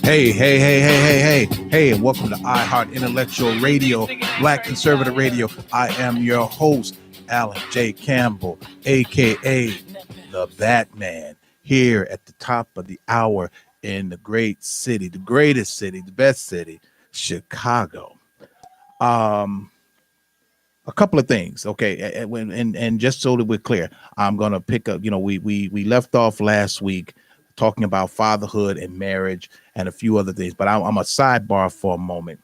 Hey, and welcome to iHeart Intellectual Radio, Black Conservative Radio. I am your host, Alan J. Campbell, aka the Batman, here at the top of the hour in the great city, the greatest city, the best city, Chicago. A couple of things, okay, and just so that we're clear, I'm gonna pick up. We left off last week talking about fatherhood and marriage and a few other things, but I'm a sidebar for a moment.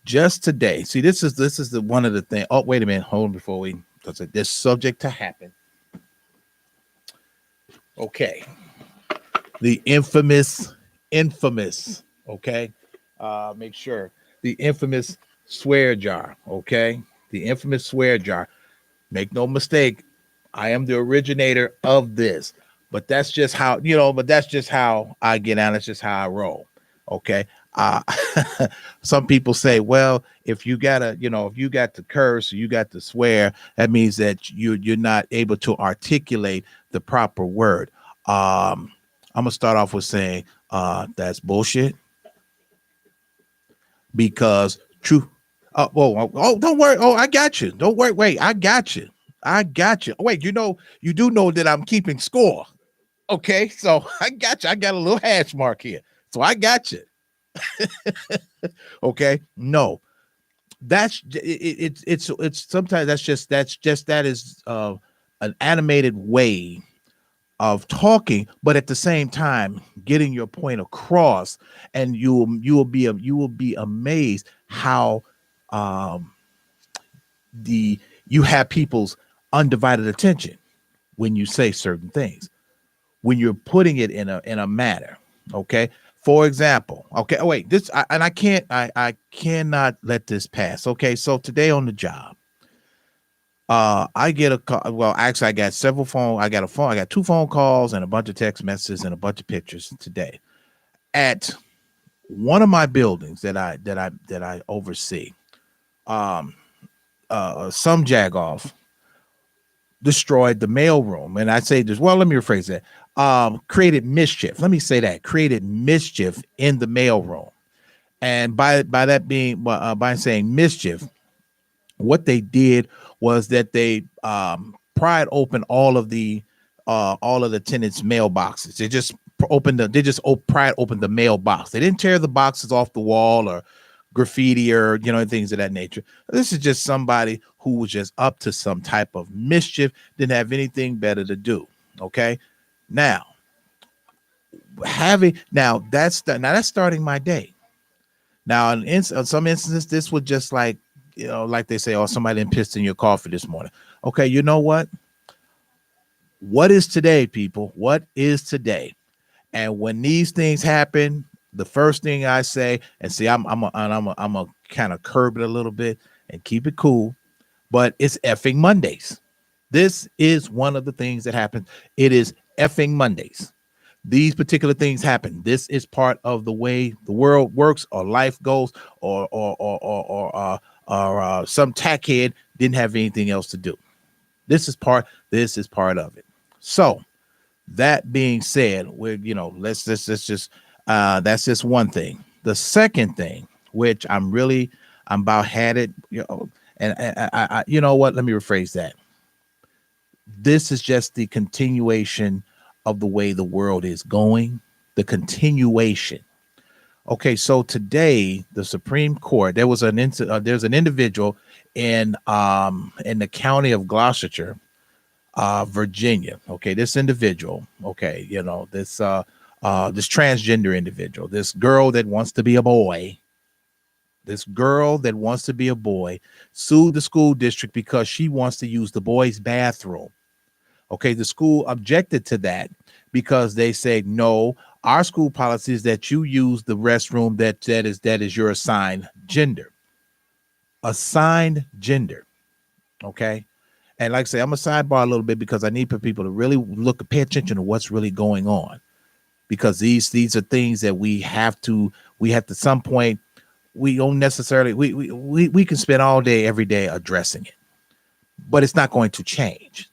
Just today, see, this is the one of the things. Oh, wait a minute, hold on before we, because this subject to happen. Okay, the infamous, okay, make sure the infamous swear jar, okay, the infamous swear jar. Make no mistake, I am the originator of this. But that's just how, that's just how I get out. It's just how I roll. Okay. Some people say, well, if you got to curse, you got to swear, that means that you're not able to articulate the proper word. I'm going to start off with saying that's bullshit. Because true. Don't worry. Oh, I got you. Don't worry. Wait, I got you. Wait, you do know that I'm keeping score. Okay, so I got you. I got a little hash mark here. So I got you. Okay. No, that's it's sometimes that is an animated way of talking, but at the same time getting your point across, and you will be amazed how you have people's undivided attention when you say certain things, when you're putting it in a manner. Okay. For example, okay. Oh, wait, I cannot let this pass. Okay. So today on the job, I get a call. Well, actually I got several phone. I got 2 phone calls and a bunch of text messages and a bunch of pictures today at one of my buildings that I oversee. Some jagoff destroyed the mailroom. And I say this, well, let me rephrase that. Created mischief. Let me say that. Created mischief in the mailroom. And by saying mischief, what they did was that they pried open all of the tenants' mailboxes. They just pried open the mailbox. They didn't tear the boxes off the wall or graffiti or things of that nature. This is just somebody who was just up to some type of mischief, didn't have anything better to do. Okay, now that's starting my day. Now in some instances, this was just like they say, oh, somebody done pissed in your coffee this morning. Okay, you know what is today, people? What is today? And when these things happen, the first thing I say, and see, I'm a kind of curb it a little bit and keep it cool, but it's effing Mondays. This is one of the things that happens. It is effing Mondays. These particular things happen. This is part of the way the world works, or life goes, or some tackhead didn't have anything else to do. This is part of it. So that being said, let's just that's just one thing. The second thing, which I'm about had it, and I you know what? Let me rephrase that. This is just the continuation of the way the world is going. The continuation. Okay, so today the Supreme Court, there's an individual in the county of Gloucestershire, Virginia. Okay, this individual. Okay, this transgender individual, this girl that wants to be a boy. Sued the school district because she wants to use the boys' bathroom. Okay, the school objected to that because they said, no, our school policy is that you use the restroom that is your assigned gender. Okay. And like I say, I'm a sidebar a little bit because I need for people to really pay attention to what's really going on, because these are things that we have to some point. We don't necessarily, we can spend all day, every day addressing it, but it's not going to change.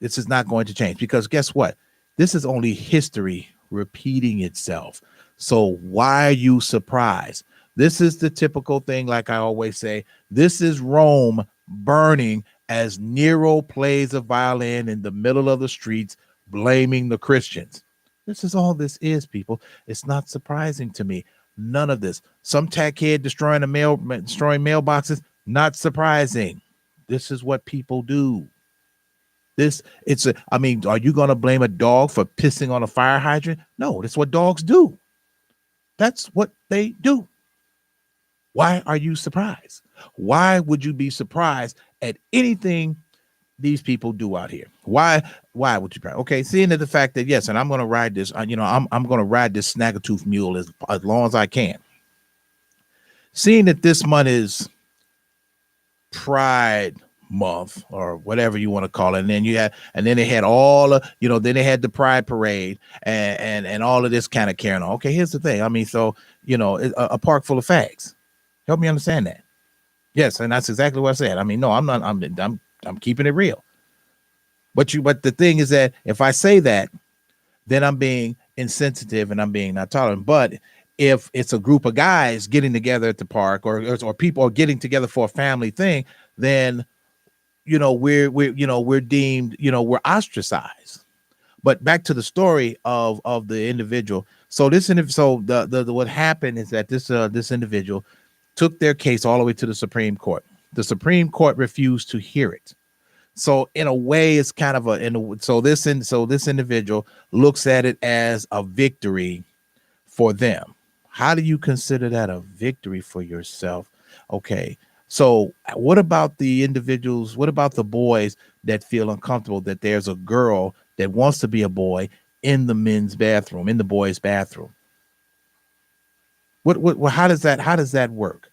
This is not going to change because guess what? This is only history repeating itself. So why are you surprised? This is the typical thing, like I always say, this is Rome burning as Nero plays a violin in the middle of the streets, blaming the Christians. This is all this is, people. It's not surprising to me. None of this. Some tech kid destroying mailboxes, not surprising. This is what people do. Are you going to blame a dog for pissing on a fire hydrant? No, that's what dogs do. That's what they do. Why are you surprised? Why would you be surprised at anything these people do out here? Why would you? Okay, seeing that the fact that yes, and I'm going to ride this. I'm going to ride this Snaggletooth mule as long as I can. Seeing that this month is Pride Month or whatever you want to call it, and then they had all then they had the Pride Parade and all of this kind of carrying on. Okay, here's the thing. I mean, so a park full of fags. Help me understand that. Yes, and that's exactly what I said. I mean, no, I'm not. I'm keeping it real. But the thing is that if I say that, then I'm being insensitive and I'm being not tolerant. But if it's a group of guys getting together at the park or people are getting together for a family thing, then we're deemed we're ostracized. But back to the story of the individual. So what happened is that this individual took their case all the way to the Supreme Court. The Supreme Court refused to hear it. So in a way, it's kind of this individual looks at it as a victory for them. How do you consider that a victory for yourself? Okay. So what about the individuals? What about the boys that feel uncomfortable that there's a girl that wants to be a boy in the men's bathroom, in the boys' bathroom? How does that work?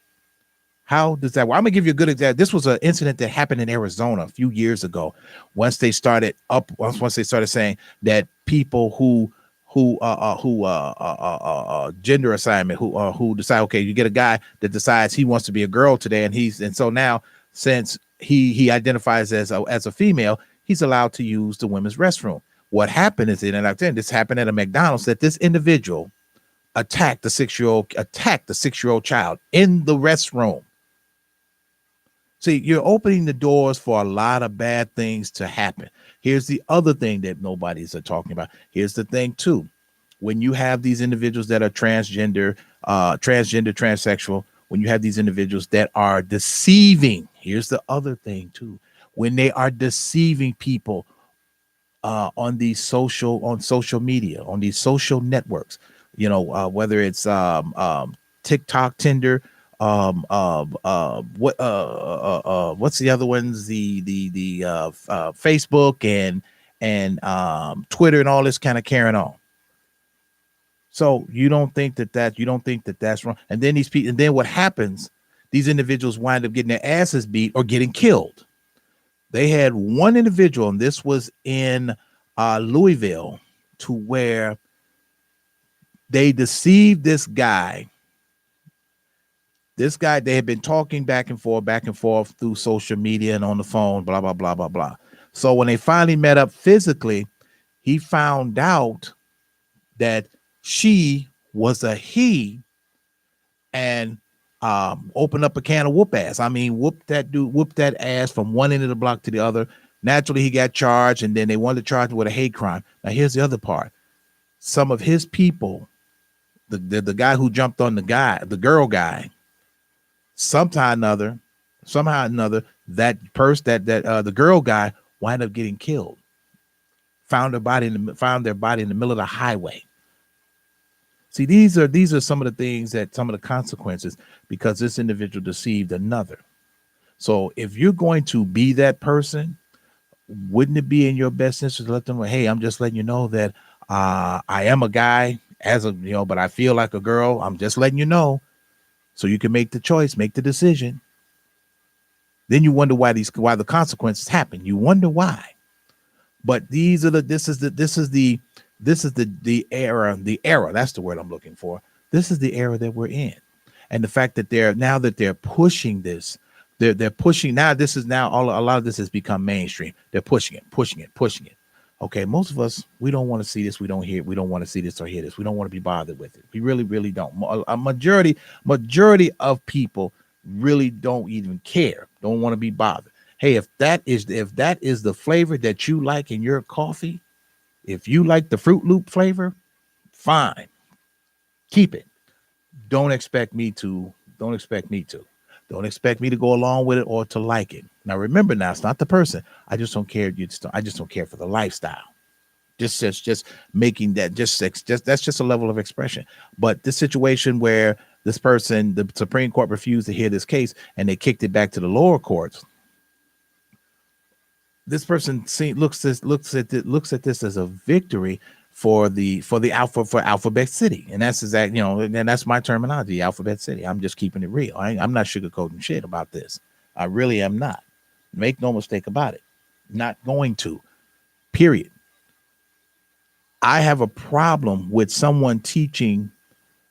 How does that work? I'm gonna give you a good example. This was an incident that happened in Arizona a few years ago. Once they started saying that people who gender assignment, who decide, okay, you get a guy that decides he wants to be a girl today, and so now since he identifies as a female, he's allowed to use the women's restroom. What happened is this happened at a McDonald's, that this individual attacked the 6-year-old child in the restroom. See, you're opening the doors for a lot of bad things to happen. Here's the other thing that nobody's talking about. Here's the thing too. When you have these individuals that are transgender, transsexual, when you have these individuals that are deceiving, here's the other thing too. When they are deceiving people on social media, on these social networks, whether it's TikTok, Tinder, what's the other ones? The Facebook and Twitter and all this kind of carrying on. So you don't think that's wrong. And then what happens? These individuals wind up getting their asses beat or getting killed. They had one individual, and this was in Louisville, to where they deceived this guy. This guy, they had been talking back and forth through social media and on the phone, blah, blah, blah, blah, blah. So when they finally met up physically, he found out that she was a he and opened up a can of whoop ass. I mean, whoop that ass from one end of the block to the other. Naturally, he got charged, and then they wanted to charge him with a hate crime. Now, here's the other part. Some of his people, the guy who jumped on the girl guy, somehow or another, the girl guy wound up getting killed. Found their body in the middle of the highway. See, these are some of the consequences because this individual deceived another. So if you're going to be that person, wouldn't it be in your best interest to let them know, hey, I'm just letting you know that I am a guy but I feel like a girl. I'm just letting you know. So you can make the choice, make the decision. Then you wonder why the consequences happen. You wonder why. But this is the era. That's the word I'm looking for. This is the era that we're in. And the fact that they're pushing this, they're pushing now. A lot of this has become mainstream. They're pushing it. Okay, most of us, we don't want to see this. We don't hear. We don't want to see this or hear this. We don't want to be bothered with it. We really, really don't. A majority of people really don't even care. Don't want to be bothered. Hey, if that is the flavor that you like in your coffee, if you like the Fruit Loop flavor, fine, keep it. Don't expect me to. Don't expect me to. Don't expect me to go along with it or to like it. Now, remember, now it's not the person. I just don't care. I just don't care for the lifestyle. Just making that just that's just a level of expression. But this situation where this person, the Supreme Court refused to hear this case and they kicked it back to the lower courts. This person looks at this as a victory for Alphabet City, and that's exactly, and that's my terminology, Alphabet City. I'm just keeping it real. I'm not sugarcoating shit about this. I really am not. Make no mistake about it. Not going to. Period. I have a problem with someone teaching,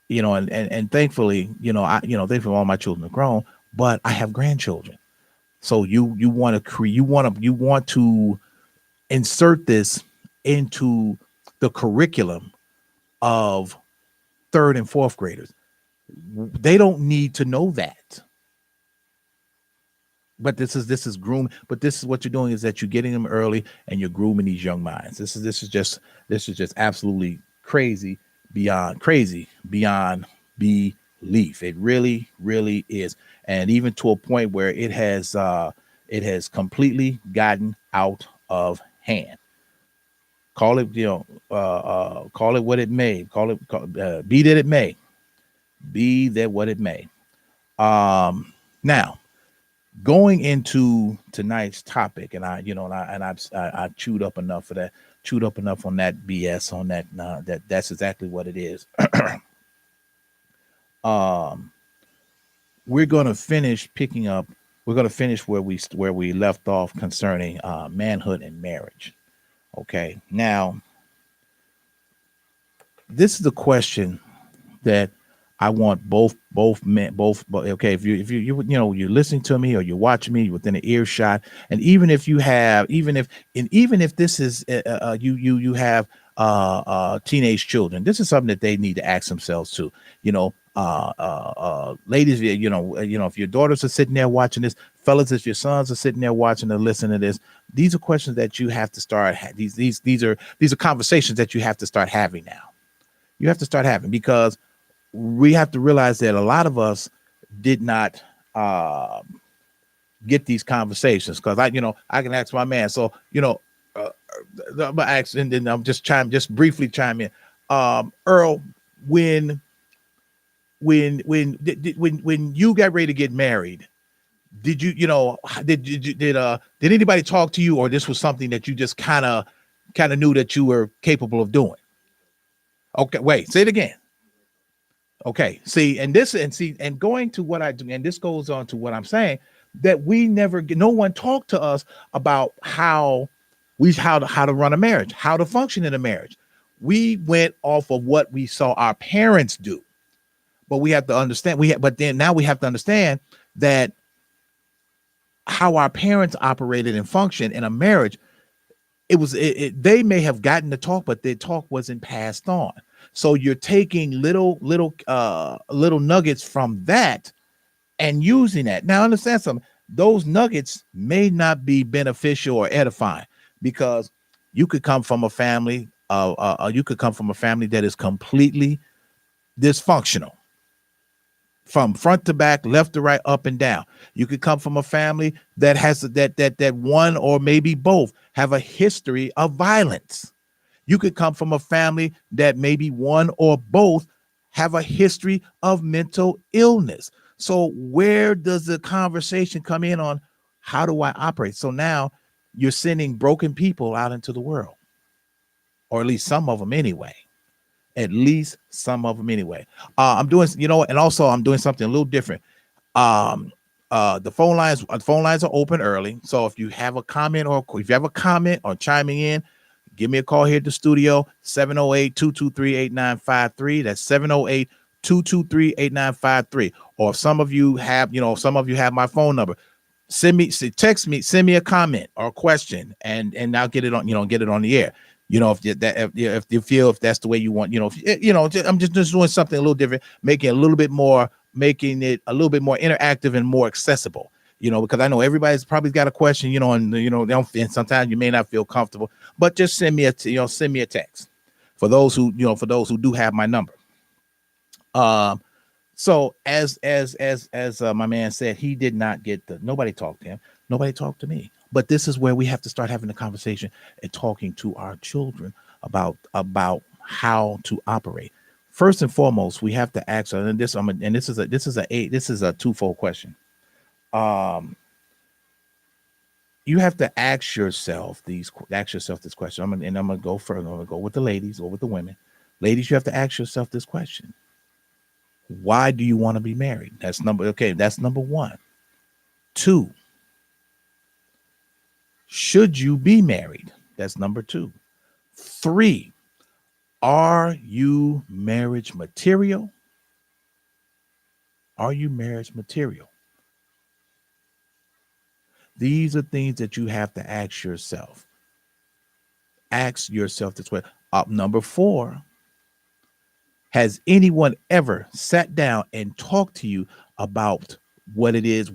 and thankfully, thankfully all my children are grown, but I have grandchildren. So you want to insert this into the curriculum of third and fourth graders. They don't need to know that. But this is groom. But this is what you're doing, is that you're getting them early and you're grooming these young minds. This is just absolutely crazy beyond belief. It really, really is. And even to a point where it has completely gotten out of hand. Call it, call it what it may. Be that it may. Be that what it may. Now, going into tonight's topic, and I've chewed up enough for that. Chewed up enough on that BS. On that, that's exactly what it is. We're going to finish picking up. We're going to finish where we left off concerning manhood and marriage. Okay. Now, this is the question that I want both men. Okay. If you're listening to me or you're watching me, you're within an earshot, and even if this is you have teenage children, this is something that they need to ask themselves too. Ladies, if your daughters are sitting there watching this, fellas, if your sons are sitting there watching and listening to this, these are questions that you have to start. These are conversations that you have to start having now. You have to start having, because we have to realize that a lot of us did not get these conversations. Because I can ask my man. So I'm asking, and then I'm just briefly chime in. Earl, when you got ready to get married, did did anybody talk to you, or this was something that you just kind of knew that you were capable of doing? Okay, wait, say it again. Okay, and going to what I do, and this goes on to what I'm saying, that no one talked to us about how to run a marriage, how to function in a marriage. We went off of what we saw our parents do. But we have to understand, now we have to understand that how our parents operated and functioned in a marriage, they may have gotten the talk, but their talk wasn't passed on. So you're taking little nuggets from that and using that. Now, understand something. Those nuggets may not be beneficial or edifying, because you could come from a family that is completely dysfunctional. From front to back, left to right, up and down. You could come from a family that has that one or maybe both have a history of violence. You could come from a family that maybe one or both have a history of mental illness. So where does the conversation come in on how do I operate? So now you're sending broken people out into the world, or at least some of them anyway. I'm doing, and also I'm doing something a little different. The phone lines are open early. So if you have a comment or chiming in, give me a call here at the studio, 708-223-8953. That's 708-223-8953. Or if some of you have my phone number, text me, send me a comment or a question, and I'll get it on, get it on the air. If you feel, if that's the way you want, I'm just doing something a little different, making it a little bit more interactive and more accessible. Because I know everybody's probably got a question, and sometimes you may not feel comfortable, but just send me a text for those who do have my number. So as my man said, he did not get nobody talked to him. Nobody talked to me. But this is where we have to start having a conversation and talking to our children about how to operate. First and foremost, we have to ask, and this is a twofold question. You have to ask yourself this question. I'm gonna go further. I'm gonna go with the ladies or with the women. Ladies, you have to ask yourself this question. Why do you want to be married? That's number one. 2, should you be married? That's number 2. 3, are you marriage material? Are you marriage material? These are things that you have to ask yourself. Ask yourself this way. Number 4, has anyone ever sat down and talked to you about what it is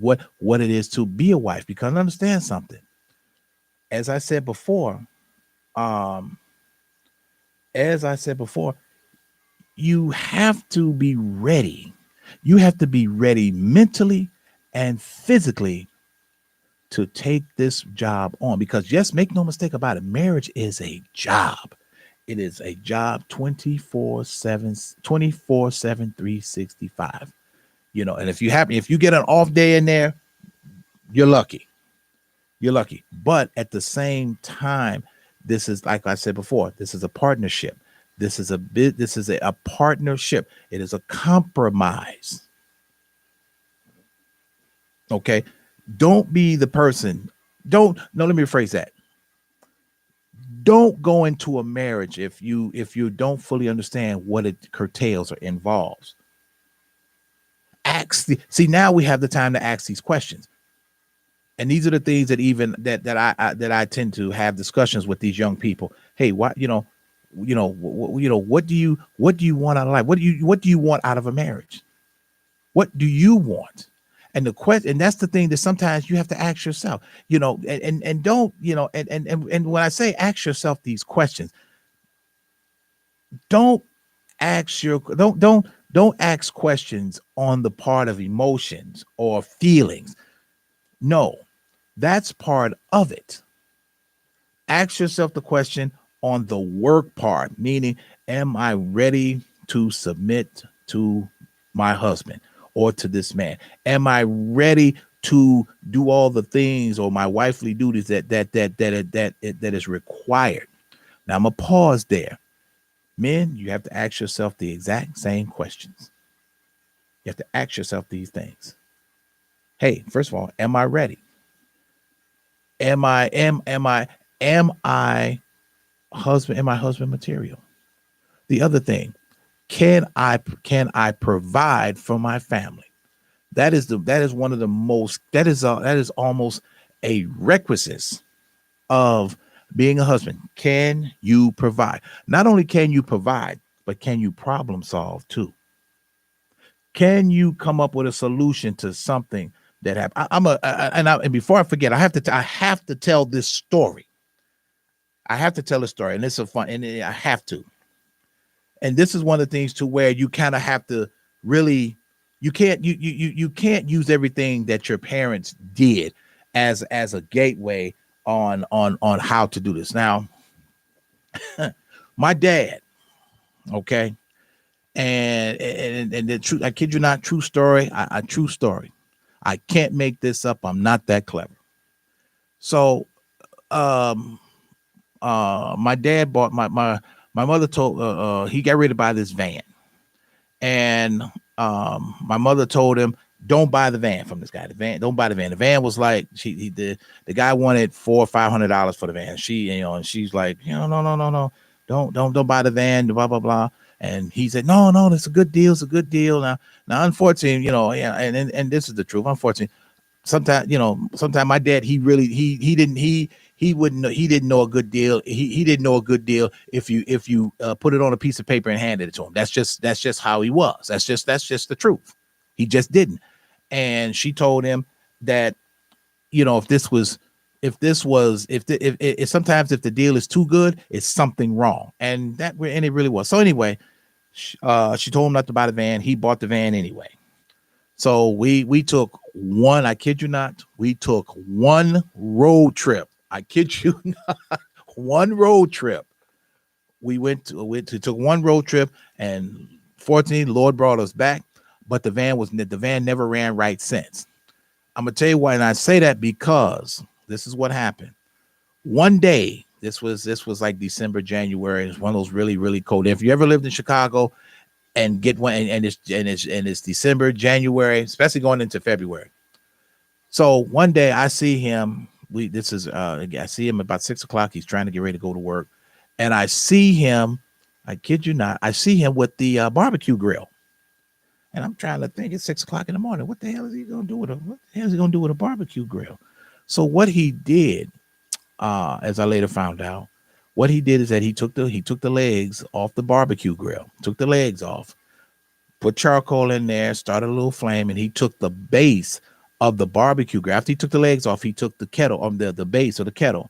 to be a wife? Because understand something. As I said before, you have to be ready. You have to be ready mentally and physically to take this job on, because just make no mistake about it, marriage is a job. It is a job 24/7, 365. And if you get an off day in there, you're lucky. But at the same time, this is, like I said before, this is a partnership. This is a partnership. It is a compromise. Okay. Don't be the person. Let me rephrase that. Don't go into a marriage if you don't fully understand what it curtails or involves. Now we have the time to ask these questions. And these are the things that I tend to have discussions with these young people. Hey, what do you want out of life? What do you want out of a marriage? What do you want? And the question, and that's the thing that sometimes you have to ask yourself, and don't, and when I say ask yourself these questions, don't ask questions on the part of emotions or feelings. No, that's part of it. Ask yourself the question on the work part, meaning, am I ready to submit to my husband or to this man? Am I ready to do all the things or my wifely duties that is required? Now I'm gonna pause there. Men, you have to ask yourself the exact same questions. You have to ask yourself these things. Hey, first of all, am I ready? Am I husband material? The other thing, can I provide for my family? That is one of the most, that is almost a requisite of being a husband. Can you provide? Not only can you provide, but can you problem solve too? Can you come up with a solution to something that happened? And before I forget, I have to tell this story. I have to tell a story, and it's I have to. And this is one of the things to where you kind of have to really, you can't use everything that your parents did as a gateway on how to do this. Now, my dad, okay, and the truth, I kid you not, true story, a true story. I can't make this up. I'm not that clever. So, my dad bought my mother told he got ready to buy this van, and my mother told him, don't buy the van from this guy. Don't buy the van. The van was like, the guy wanted $400 or $500 for the van. And she's like, no, don't buy the van, blah blah blah. And he said, no, that's a good deal. It's a good deal. Now, unfortunately, and this is the truth. Unfortunately, sometimes my dad, he wouldn't know, he didn't know a good deal. He didn't know a good deal if you put it on a piece of paper and handed it to him. That's just how he was. That's just the truth. He just didn't. And she told him that, if sometimes if the deal is too good, it's something wrong. And it really was. So anyway, she told him not to buy the van. He bought the van anyway. So we took one, I kid you not, we took one road trip. I kid you not, one road trip. We took one road trip, and fortunately, the Lord brought us back. But the van never ran right since. I'm gonna tell you why, and I say that because this is what happened. One day, this was like December, January. It's one of those really, really cold. If you ever lived in Chicago and get one, and it's December, January, especially going into February. So one day I see him. I see him about 6 o'clock. He's trying to get ready to go to work, and I see him. I kid you not. I see him with the barbecue grill, and I'm trying to think. It's 6 o'clock in the morning. What the hell is he gonna do with a barbecue grill? So what he did, as I later found out, what he did is that he took the legs off the barbecue grill, took the legs off, put charcoal in there, started a little flame, and he took the base of the barbecue grill. After he took the legs off, he took the kettle, the base of the kettle,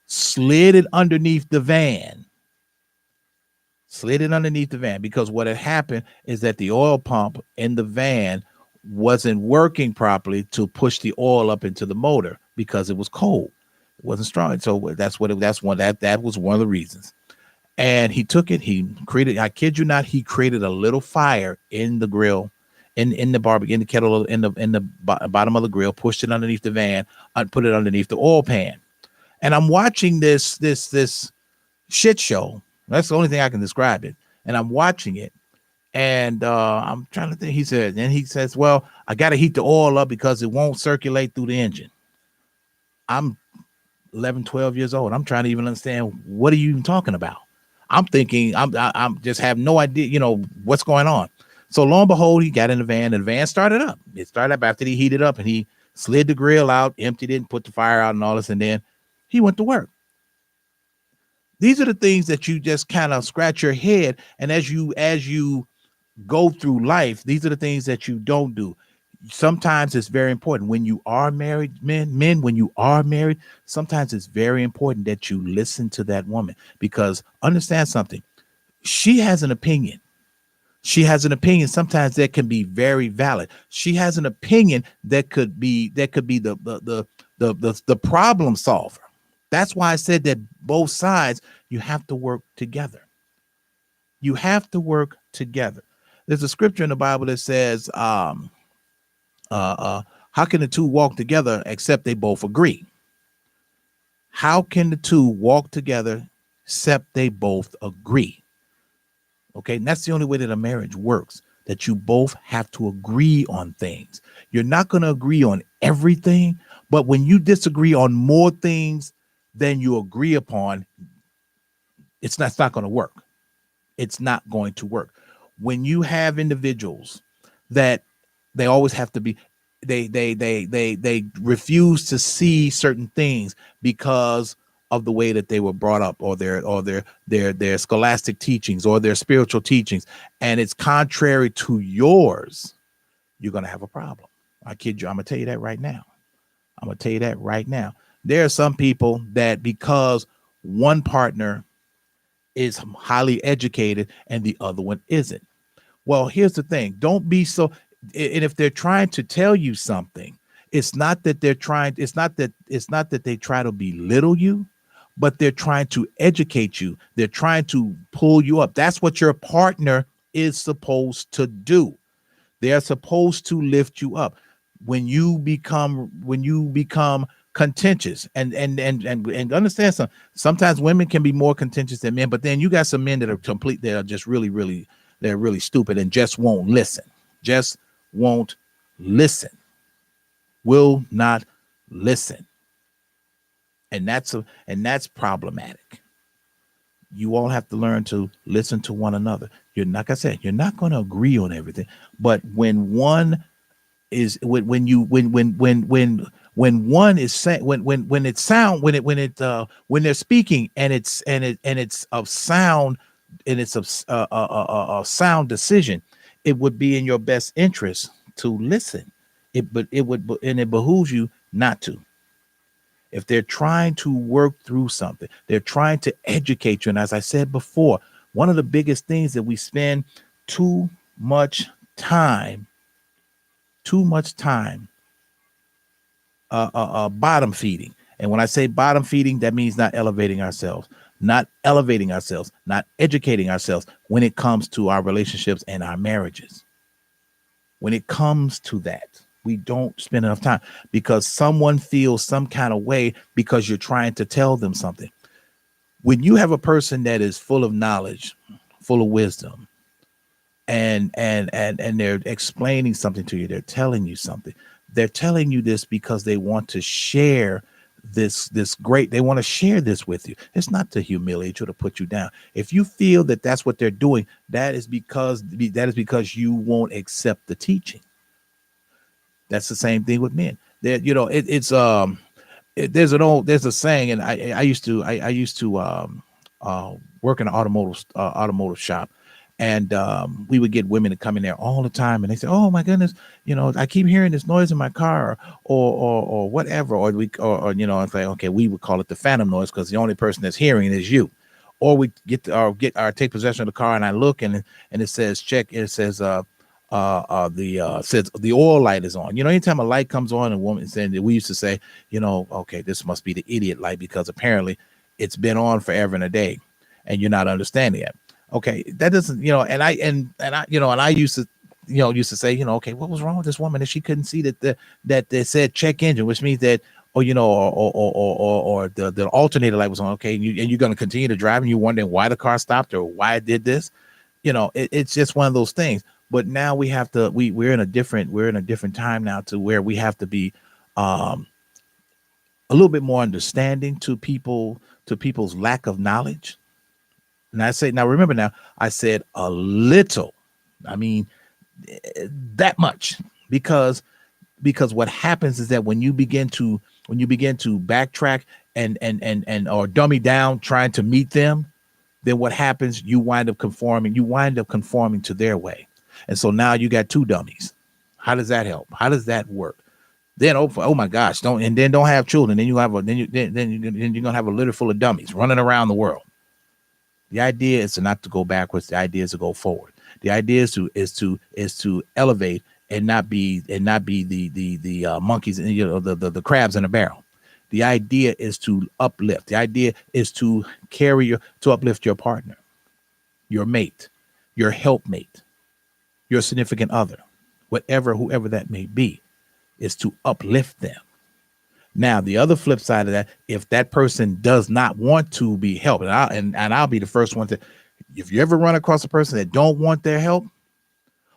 slid it underneath the van, because what had happened is that the oil pump in the van wasn't working properly to push the oil up into the motor because it was cold. It wasn't strong. So that was one of the reasons. And he took it, I kid you not, he created a little fire in the grill, in the barbecue, in the kettle, in the bottom of the grill, pushed it underneath the van, put it underneath the oil pan. And I'm watching this shit show. That's the only thing I can describe it. And I'm watching it, and I'm trying to think. He says, well, I got to heat the oil up because it won't circulate through the engine. I'm 11, 12 years old. I'm trying to even understand, what are you even talking about? I'm thinking, I'm just have no idea, what's going on. So lo and behold, he got in the van, and the van started up. It started up after he heated up, and he slid the grill out, emptied it, and put the fire out and all this, and then he went to work. These are the things that you just kind of scratch your head, and as you go through life, these are the things that you don't do. Sometimes it's very important when you are married, men, when you are married, sometimes it's very important that you listen to that woman, because understand something. She has an opinion. Sometimes that can be very valid. She has an opinion that could be the problem solver. That's why I said that both sides, you have to work together. You have to work together. There's a scripture in the Bible that says, how can the two walk together except they both agree? How can the two walk together except they both agree? Okay, and that's the only way that a marriage works, that you both have to agree on things. You're not going to agree on everything, but when you disagree on more things than you agree upon, it's not going to work. It's not going to work. When you have individuals that they always have to be, they refuse to see certain things because of the way that they were brought up, or their scholastic teachings or their spiritual teachings, and it's contrary to yours, you're going to have a problem. I kid you. I'm going to tell you that right now. There are some people that, because one partner is highly educated and the other one isn't. Well, here's the thing. Don't be so, and if they're trying to tell you something, it's not that they try to belittle you, but they're trying to educate you. They're trying to pull you up. That's what your partner is supposed to do. They're supposed to lift you up. When you become contentious, and understand something, sometimes women can be more contentious than men, but then you got some men that are just really, they're really stupid and just won't listen. Will not listen. And that's problematic. You all have to learn to listen to one another. Like I said, you're not going to agree on everything, but when one is when you when one is saying when it's sound when they're speaking and it's of sound and it's a sound decision, it would be in your best interest to listen. It behooves you not to. If they're trying to work through something, they're trying to educate you. And as I said before, one of the biggest things that we spend too much time, too much time bottom feeding. And when I say bottom feeding, that means not elevating ourselves, not educating ourselves when it comes to our relationships and our marriages. When it comes to that, we don't spend enough time because someone feels some kind of way because you're trying to tell them something. When you have a person that is full of knowledge, full of wisdom, and they're explaining something to you, they're telling you something. They're telling you this because they want to share they want to share this with you. It's not to humiliate you, to put you down. If you feel that that's what they're doing, that is because you won't accept the teaching. That's the same thing with men. There's a saying, and I used to work in an automotive shop, and we would get women to come in there all the time, and they say, "Oh my goodness, I keep hearing this noise in my car, or whatever," or it's like, okay, we would call it the phantom noise because the only person that's hearing is you. Or we take possession of the car, and I look, and it says check. It says says the oil light is on. Anytime a light comes on, a woman saying that, we used to say, okay, this must be the idiot light because apparently it's been on forever and a day, and you're not understanding it. Okay, that doesn't, and I used to say, okay, what was wrong with this woman that she couldn't see that they said check engine, which means that, or the alternator light was on. Okay, and you're going to continue to drive, and you're wondering why the car stopped or why it did this. It's just one of those things. But now we're in a different time now to where we have to be a little bit more understanding to people's lack of knowledge. And I say, now remember, now I said a little, I mean that much, because what happens is that when you begin to backtrack and or dummy down trying to meet them, then what happens, you wind up conforming to their way. And so now you got two dummies. How does that help? How does that work? Then oh my gosh, don't have children. Then you're gonna have a litter full of dummies running around the world. The idea is to not to go backwards. The idea is to go forward. The idea is to elevate and not be the monkeys, the crabs in a barrel. The idea is to uplift. The idea is to uplift your partner, your mate, your helpmate, your significant other, whoever that may be, is to uplift them. Now, the other flip side of that, if that person does not want to be helped, and I'll be the first one to, if you ever run across a person that don't want their help,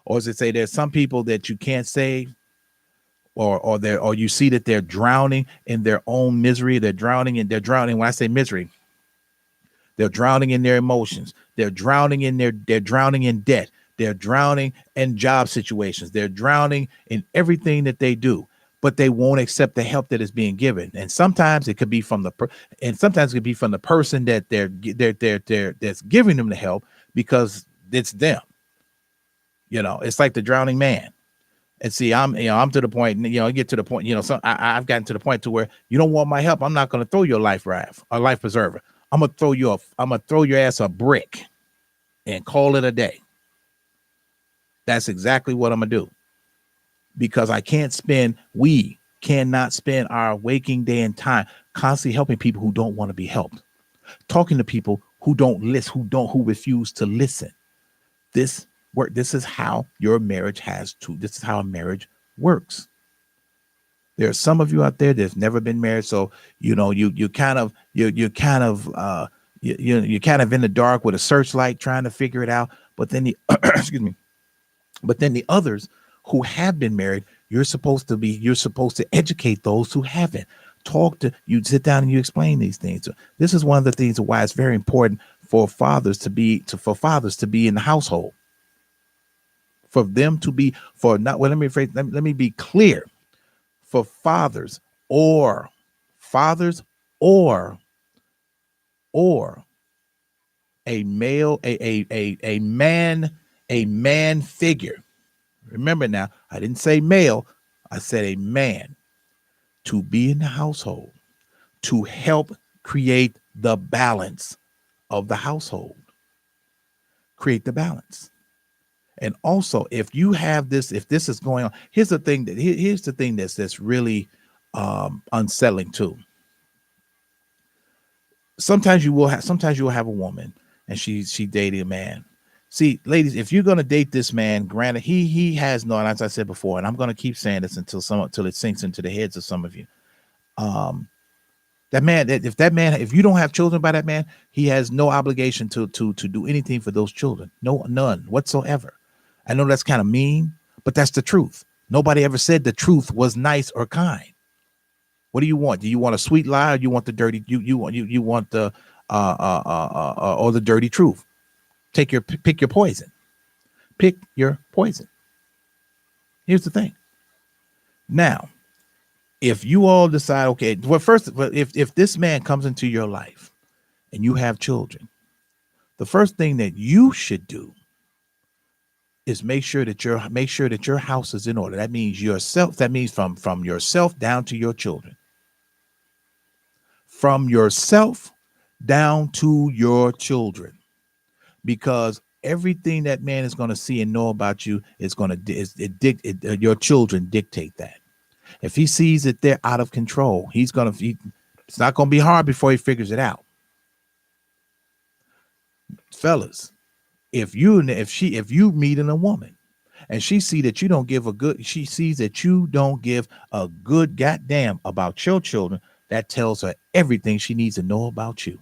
or as they say, there's some people that you can't save, or you see that they're drowning in their own misery. They're drowning. When I say misery, they're drowning in their emotions. They're drowning in debt. They're drowning in job situations. They're drowning in everything that they do, but they won't accept the help that is being given. And sometimes it could be from the person that that's giving them the help, because it's them. It's like the drowning man. And see, I'm to the point, you get to the point, I've gotten to the point to where you don't want my help. I'm not going to throw you a life raft, a life preserver. I'm going to throw your ass a brick and call it a day. That's exactly what I'm going to do, because we cannot spend our waking day and time constantly helping people who don't want to be helped, talking to people who don't listen, who refuse to listen. This is how your marriage this is how a marriage works. There are some of you out there that's never been married, so you're kind of in the dark with a searchlight trying to figure it out. But then excuse me. But then the others who have been married, you're supposed to educate those who haven't. You sit down and you explain these things. So this is one of the things why it's very important for fathers to be in the household. for them to be for not well let me rephrase, let me be clear, for fathers or or a male a man figure. Remember now, I didn't say male, I said a man, to be in the household to help create the balance of the household. Create the balance. And also, if you have this, if this is going on, here's the thing here's the thing that's really unsettling too. Sometimes you will have a woman and she dated a man. See, ladies, if you're gonna date this man, granted, he has no, and as I said before, and I'm gonna keep saying this until it sinks into the heads of some of you. That man, if you don't have children by that man, he has no obligation to do anything for those children. No, none whatsoever. I know that's kind of mean, but that's the truth. Nobody ever said the truth was nice or kind. What do you want? Do you want a sweet lie, or you want the dirty? You want the or the dirty truth? Pick your poison. Pick your poison. Here's the thing. Now, if you all decide, okay, well, first, if this man comes into your life and you have children, the first thing that you should do is make sure that your house is in order. That means yourself. That means from yourself down to your children. From yourself down to your children, because everything that man is going to see and know about you is going to your children dictate that. If he sees that they're out of control, it's not going to be hard before he figures it out. Fellas, if you meeting a woman and she sees that you don't give a good goddamn about your children, that tells her everything she needs to know about you.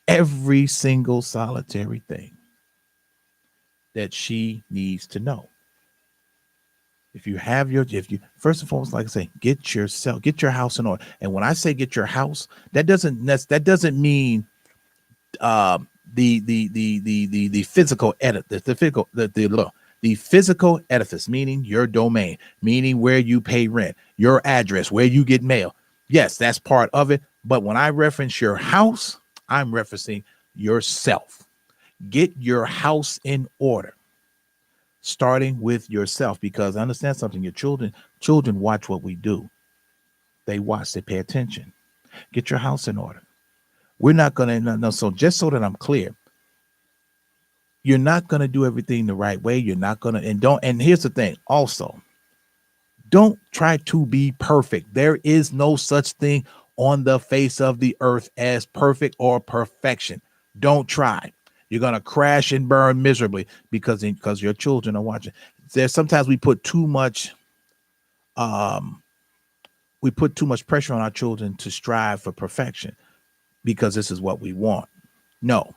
Every single solitary thing that she needs to know. First and foremost, like I say, get your house in order. And when I say get your house, that doesn't mean the physical the physical edifice, meaning your domain, meaning where you pay rent, your address, where you get mail. Yes, that's part of it. But when I reference your house, I'm referencing yourself. Get your house in order, starting with yourself, because I understand something. Your children watch what we do. They watch, they pay attention. Get your house in order. We're not going to no. So just so that I'm clear, you're not going to do everything the right way. You're not going to, and here's the thing also, don't try to be perfect. There is no such thing on the face of the earth as perfect or perfection. Don't try. You're going to crash and burn miserably because your children are watching. Sometimes we put too much pressure on our children to strive for perfection because this is what we want. No,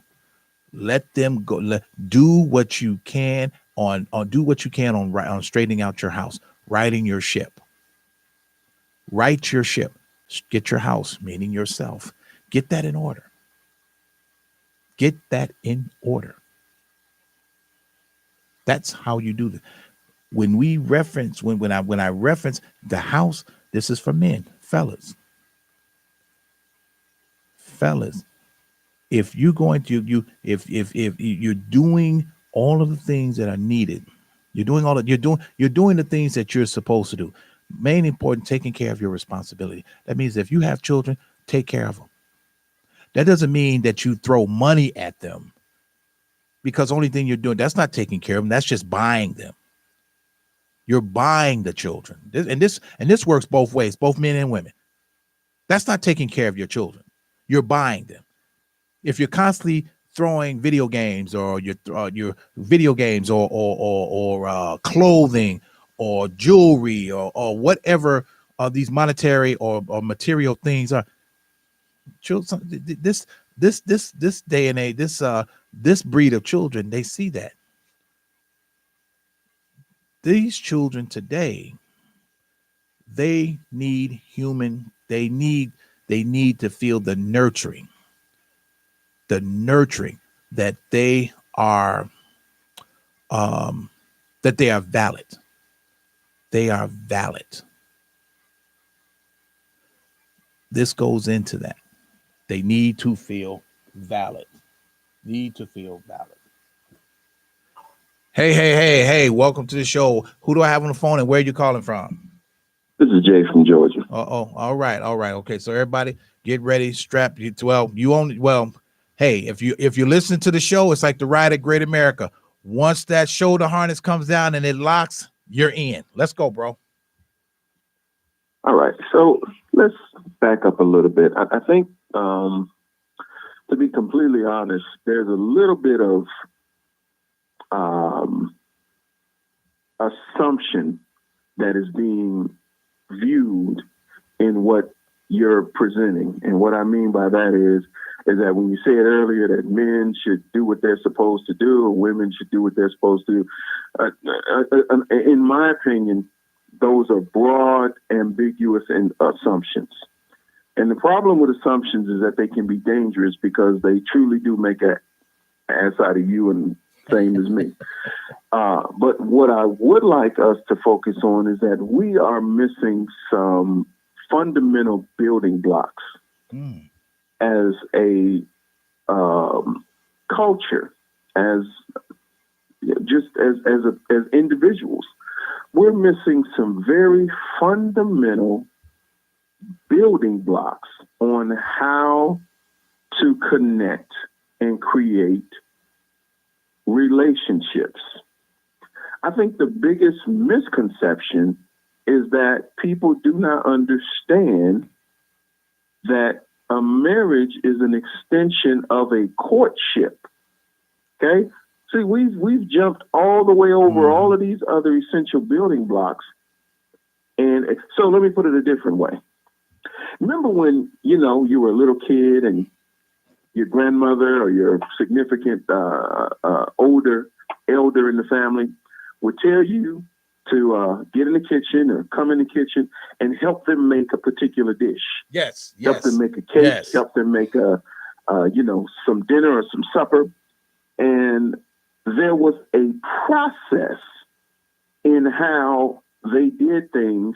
let them go. Do what you can on straightening out your house, righting your ship. Right your ship. Get your house, meaning yourself. Get that in order. Get that in order. That's how you do this. When we reference, when I reference the house, this is for men, fellas. If you're going to if you're doing all of the things that are needed, you're doing the things that you're supposed to do. Main important, taking care of your responsibility. That means if you have children, take care of them. That doesn't mean that you throw money at them, because the only thing you're doing, that's not taking care of them. That's just buying them. You're buying the children. This works both ways, both men and women. That's not taking care of your children. You're buying them. If you're constantly throwing video games or your video games or clothing or jewelry or whatever these monetary or material things are, children, this day and age, this breed of children, they see that. These children today, they need they need to feel the nurturing that they are that they are valid. They are valid. This goes into that. They need to feel valid. Need to feel valid. Hey, welcome to the show. Who do I have on the phone and where are you calling from? This is Jay from Georgia. All right. Okay, so everybody get ready, strap you. Hey, if you listen to the show, it's like the ride at Great America. Once that shoulder harness comes down and it locks, you're in. Let's go, bro. All right, so let's back up a little bit. I think, to be completely honest, there's a little bit of assumption that is being viewed in what you're presenting. And what I mean by that is that when you said earlier that men should do what they're supposed to do and women should do what they're supposed to do, in my opinion, those are broad, ambiguous assumptions. And the problem with assumptions is that they can be dangerous because they truly do make an ass out of you and same as me. But what I would like us to focus on is that we are missing some fundamental building blocks as a culture, as individuals. We're missing some very fundamental building blocks on how to connect and create relationships. I think the biggest misconception is that people do not understand that a marriage is an extension of a courtship. Okay? See, we've jumped all the way over all of these other essential building blocks. And so let me put it a different way. Remember when, you were a little kid and your grandmother or your significant elder in the family would tell you to get in the kitchen or come in the kitchen and help them make a particular dish. Yes. Help them make a cake, help them make some dinner or some supper. And there was a process in how they did things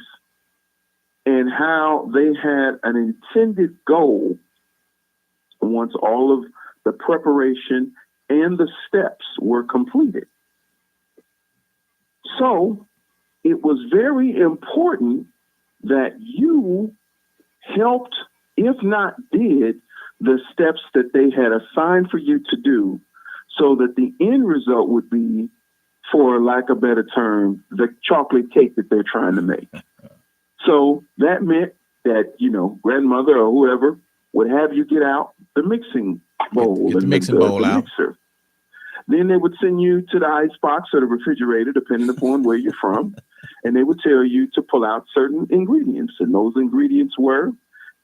and how they had an intended goal once all of the preparation and the steps were completed. So it was very important that you helped, if not did, the steps that they had assigned for you to do so that the end result would be, for lack of a better term, the chocolate cake that they're trying to make. So that meant that, grandmother or whoever would have you get out the mixing bowl get the mixing bowl out. Mixer. Then they would send you to the icebox or the refrigerator, depending upon where you're from, and they would tell you to pull out certain ingredients. And those ingredients were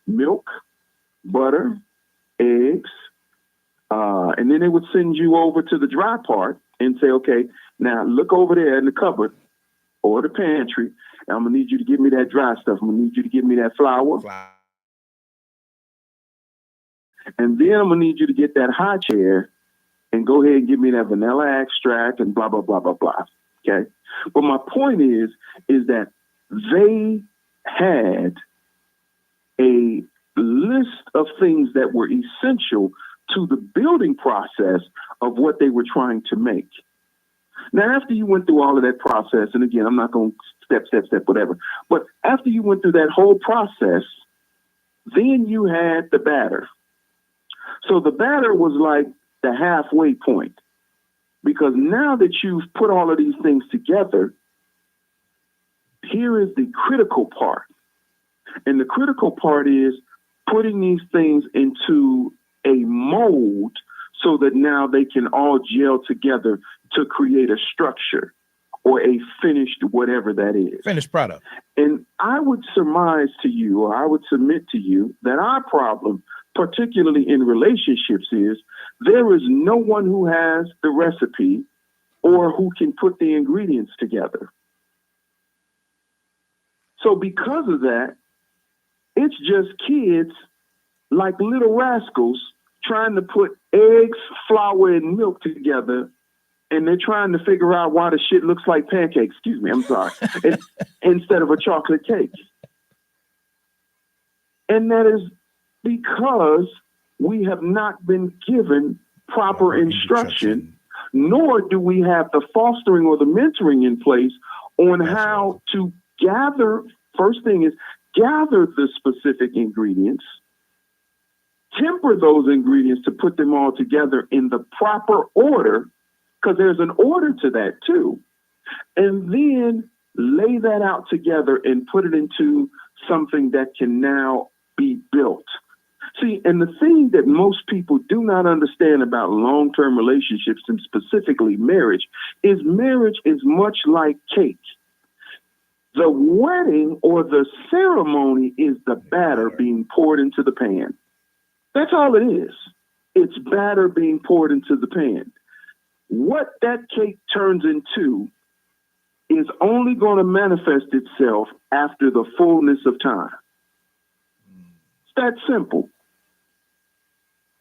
milk, butter, eggs, and then they would send you over to the dry part and say, okay, now look over there in the cupboard or the pantry, and I'm going to need you to give me that dry stuff. I'm going to need you to give me that flour. And then I'm going to need you to get that high chair and go ahead and give me that vanilla extract and blah, blah, blah, blah, blah. Okay. But my point is that they had a list of things that were essential to the building process of what they were trying to make. Now, after you went through all of that process, and again, I'm not going to step, whatever, but after you went through that whole process, then you had the batter. So the batter was like the halfway point, because now that you've put all of these things together, here is the critical part. And the critical part is putting these things into a mold so that now they can all gel together to create a structure or a finished whatever that is. Finished product. And I would surmise to you, or I would submit to you, that our problem, particularly in relationships, is there is no one who has the recipe or who can put the ingredients together. So because of that, it's just kids like little rascals trying to put eggs, flour, and milk together and they're trying to figure out why the shit looks like pancakes. Excuse me, I'm sorry. Instead of a chocolate cake. And that is because we have not been given proper instruction, nor do we have the fostering or the mentoring in place on how to gather. First thing is gather the specific ingredients, temper those ingredients to put them all together in the proper order, because there's an order to that too. And then lay that out together and put it into something that can now be built. See, and the thing that most people do not understand about long-term relationships, and specifically marriage is much like cake. The wedding or the ceremony is the batter being poured into the pan. That's all it is. It's batter being poured into the pan. What that cake turns into is only going to manifest itself after the fullness of time. It's that simple.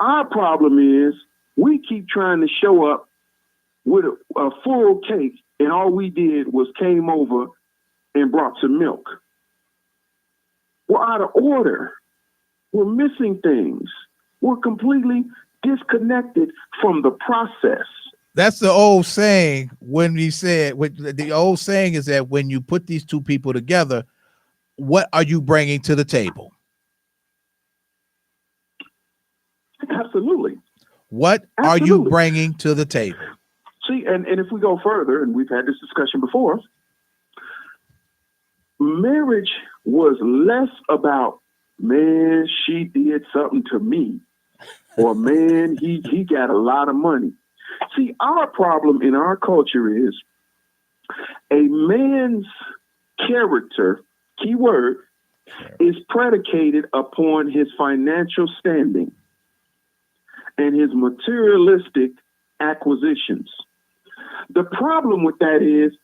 Our problem is we keep trying to show up with a full cake, and all we did was came over and brought some milk. We're out of order. We're missing things. We're completely disconnected from the process. That's the old saying when we said, the old saying is that when you put these two people together, what are you bringing to the table? Absolutely. What are you bringing to the table? See, and if we go further, and we've had this discussion before, marriage was less about, man, she did something to me, or man, he got a lot of money. See, our problem in our culture is a man's character, keyword, is predicated upon his financial standing and his materialistic acquisitions. The problem with that is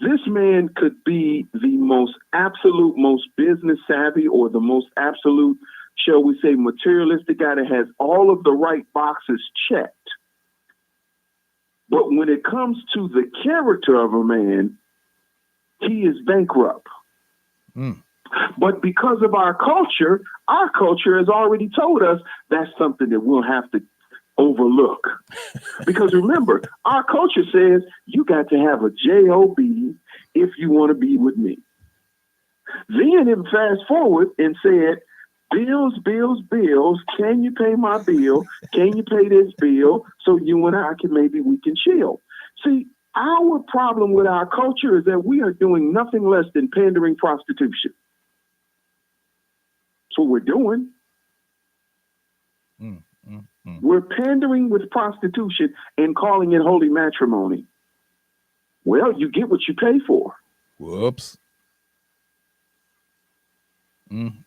this man could be the most absolute, most business savvy, or the most absolute, shall we say, materialistic guy that has all of the right boxes checked. But when it comes to the character of a man, he is bankrupt. But because of our culture has already told us that's something that we'll have to overlook. Because remember, our culture says you got to have a job if you want to be with me. Then it fast forward and said, bills, bills, bills. Can you pay my bill? Can you pay this bill? So you and I we can chill. See, our problem with our culture is that we are doing nothing less than pandering prostitution. That's what we're doing. We're pandering with prostitution and calling it holy matrimony. Well, you get what you pay for. Whoops.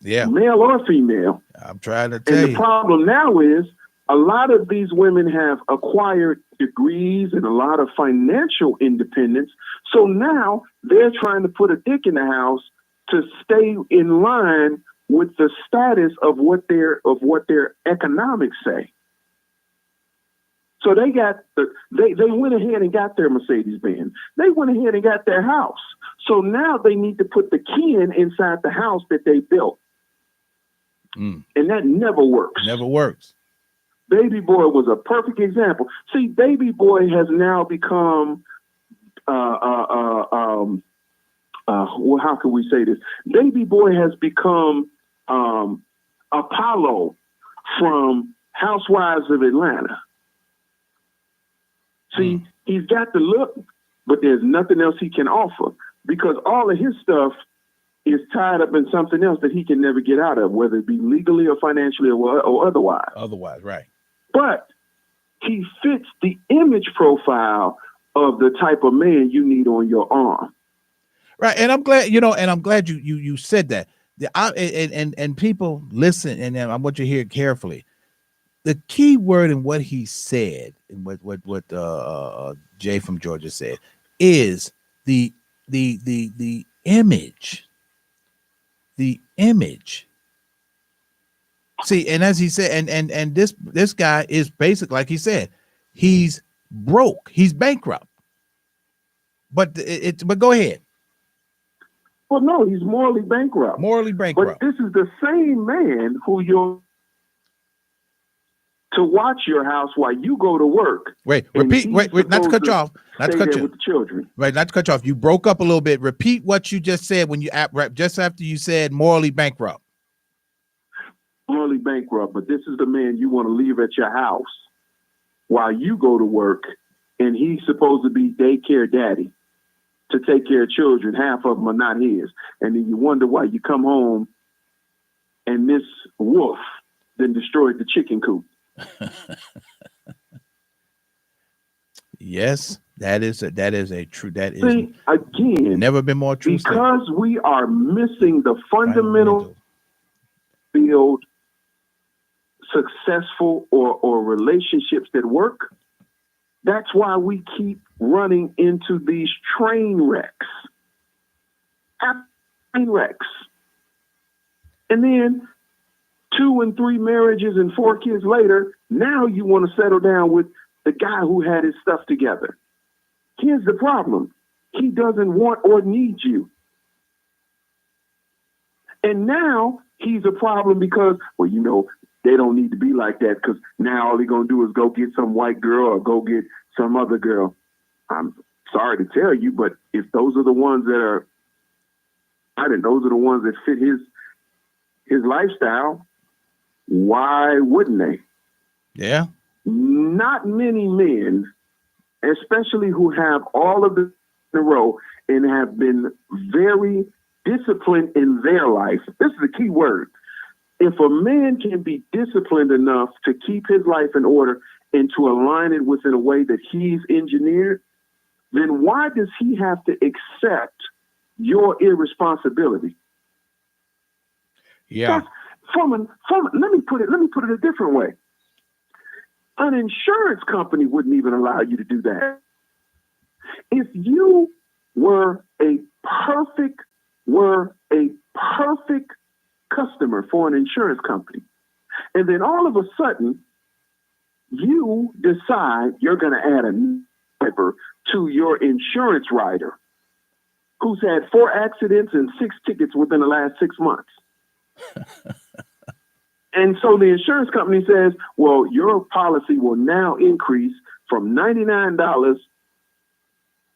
Yeah. Male or female. I'm trying to tell you. And the problem now is a lot of these women have acquired degrees and a lot of financial independence. So now they're trying to put a dick in the house to stay in line with the status of what their economics say. So they went ahead and got their Mercedes-Benz. They went ahead and got their house. So now they need to put the kin inside the house that they built. And that never works. Never works. Baby boy was a perfect example. See, baby boy has now become, well, how can we say this? Baby boy has become Apollo from Housewives of Atlanta. See, he's got the look, but there's nothing else he can offer because all of his stuff is tied up in something else that he can never get out of, whether it be legally or financially or otherwise. Otherwise, right. But he fits the image profile of the type of man you need on your arm. Right. And I'm glad, you said that. And people listen, and I want you to hear it carefully. The key word in what he said, and what Jay from Georgia said, is the image. The image. See, and as he said, and this guy is basic, like he said, he's broke. He's bankrupt. But but go ahead. Well, no, he's morally bankrupt. Morally bankrupt. But this is the same man who you're to watch your house while you go to work. Wait, repeat. Wait, not to cut you off. Not to cut you. With the children. Right, not to cut you off. You broke up a little bit. Repeat what you just said when you just after you said morally bankrupt. Morally bankrupt, but this is the man you want to leave at your house while you go to work, and he's supposed to be daycare daddy to take care of children. Half of them are not his. And then you wonder why you come home and this wolf then destroyed the chicken coop. Yes, that is a true. That is again never been more true. Because we are missing the fundamental field successful or relationships that work. That's why we keep running into these train wrecks. Train wrecks. And then 2 and 3 marriages and 4 kids later, now you want to settle down with the guy who had his stuff together. Here's the problem. He doesn't want or need you. And now he's a problem because, well, you know, they don't need to be like that because now all they're going to do is go get some white girl or go get some other girl. I'm sorry to tell you, but if those are the ones that are, I think those are the ones that fit his lifestyle, why wouldn't they? Yeah. Not many men, especially who have all of this in a row and have been very disciplined in their life. This is the key word. If a man can be disciplined enough to keep his life in order and to align it within a way that he's engineered, then why does he have to accept your irresponsibility? Yeah. Let me put it a different way. An insurance company wouldn't even allow you to do that. If you were a perfect customer for an insurance company, and then all of a sudden you decide you're going to add a driver to your insurance rider who's had 4 accidents and 6 tickets within the last 6 months. And so the insurance company says, well, your policy will now increase from $99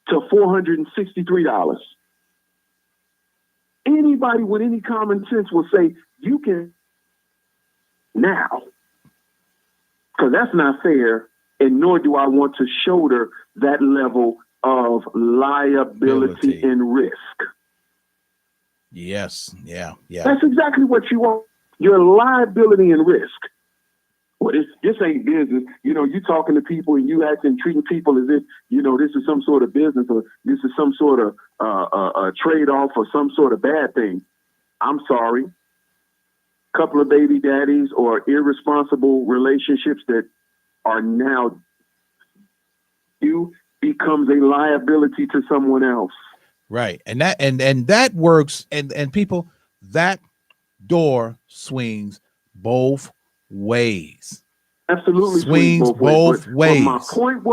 to $463. Anybody with any common sense will say, you can now, because that's not fair, and nor do I want to shoulder that level of liability and risk. Yes. Yeah. That's exactly what you want. Your liability and risk. Well, this ain't business. You know, you talking to people and you treating people as if, you know, this is some sort of business or this is some sort of a trade-off or some sort of bad thing. I'm sorry. Couple of baby daddies or irresponsible relationships that are now you becomes a liability to someone else. Right. And that works. And people, that door swings both ways. Absolutely swings both ways. But my point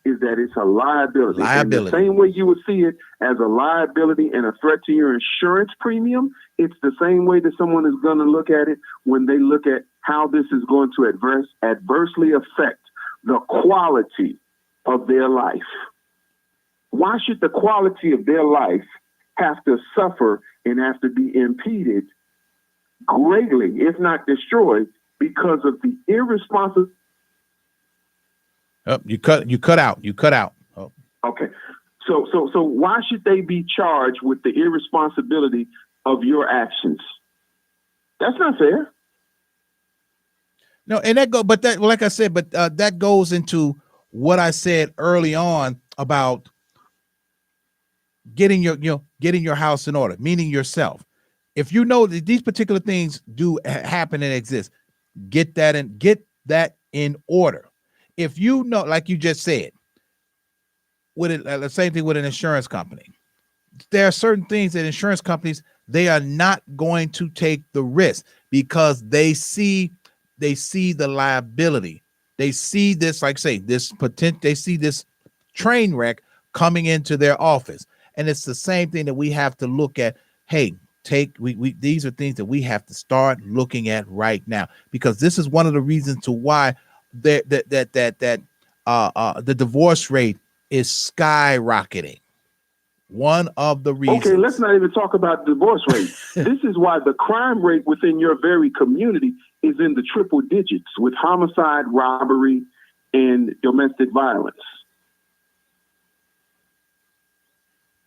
is that it's a liability. And the same way you would see it as a liability and a threat to your insurance premium, it's the same way that someone is going to look at it when they look at how this is going to adversely affect the quality of their life. Why should the quality of their life have to suffer and have to be impeded greatly, if not destroyed, because of the irresponsible? Oh, you cut out. Oh. Okay. So why should they be charged with the irresponsibility of your actions? That's not fair. No, and like I said, that goes into what I said early on about getting your house in order, meaning yourself. If you know that these particular things do happen and exist, get that in order. If you know, like you just said, with it, the same thing with an insurance company, there are certain things that insurance companies, they are not going to take the risk because they see the liability. They see this, like say, this potential. They see this train wreck coming into their office, and it's the same thing that we have to look at. Hey, we these are things that we have to start looking at right now, because this is one of the reasons to why the divorce rate is skyrocketing. One of the reasons. Okay, let's not even talk about divorce rate. This is why the crime rate within your very community is in the triple digits with homicide, robbery, and domestic violence.